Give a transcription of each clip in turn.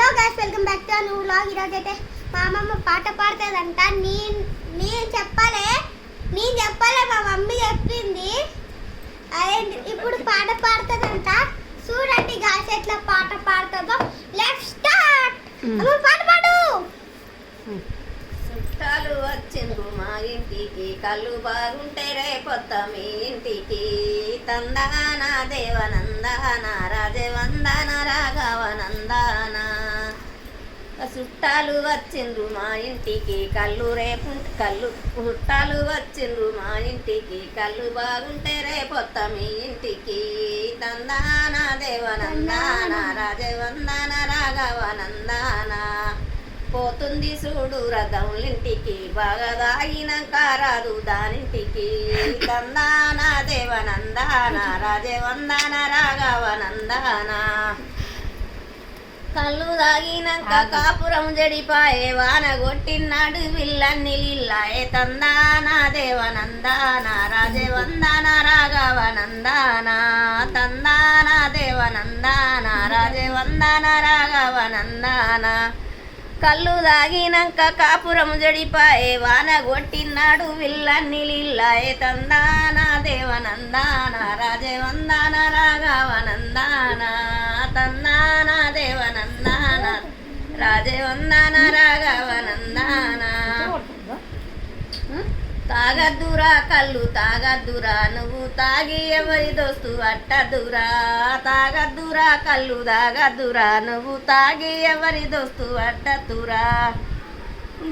Hello guys, welcome back to new vlog. ఈరోజు అయితే మా అమ్మమ్మ పాట పాడుతుందంట. నేను చెప్పలే మా మమ్మీ చెప్పింది. అదే ఇప్పుడు పాట పాడుతుందంట. చూడండి గైస్ ఎట్లా పాట పాడుతుందో. Let's start. అమ్మ పాట పాడు. చుట్టాలు వచ్చిండ్రు మా ఇంటికి, కళ్ళు బాగుంటే రేపొత్త మీ ఇంటికి. తందాన దేవనందాన రాజవందన రాఘవనందాన. చుట్టాలు వచ్చిండ్రు మా ఇంటికి, చుట్టాలు వచ్చిండ్రు మా ఇంటికి, కళ్ళు బాగుంటే రేపొత్త మీ ఇంటికి. తందాన దేవనందాన రాజవందన రాఘవనందాన. పోతుంది చూడు రథంలింటికి, బాగా దాగినాక రాదు దానింటికి. తందాన దేవనందాన రాజవందన రాఘవనందాన. కళ్ళు దాగినాక కాపురం జడిపాయే, వాన కొట్టినాడు విల్లన్ని లిల్లాయే. తందాన దేవనందాన రాజవందన రాఘవనందాన. తందాన దేవనందాన రాజవందన రాఘవనందాన. కళ్ళు దాగినాక కాపురం జడిపాయే, వాన కొట్టినాడు విల్లన్ని లిల్లాయే. తందాన దేవనందాన రాజవందన రాఘవనందాన. తందాన దేవనందాన రాజవందన రాఘవనందాన. తాగద్దురా కళ్ళు తాగద్దురా, నువ్వు తాగి ఎవరి దోస్తు అట్టద్దురా. తాగద్దురా కళ్ళు తాగద్దురా, నువ్వు తాగి ఎవరి దోస్తు అట్టద్దురా.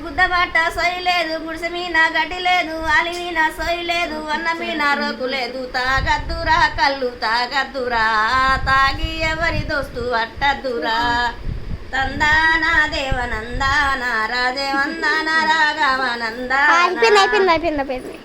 గుద్దబట్ట సొయ్యి లేదు, గుడిసె మీన గడ్డి లేదు, అలి మీన సొయ్యి లేదు, అన్న మీన రోకు లేదు. తాగద్దురా కళ్ళు తాగద్దురా, తాగి ఎవరి దోస్తు అట్టద్దురా. తందాన దేవనందాన రాజవందన రాఘవనందాన. అయిపోయింది.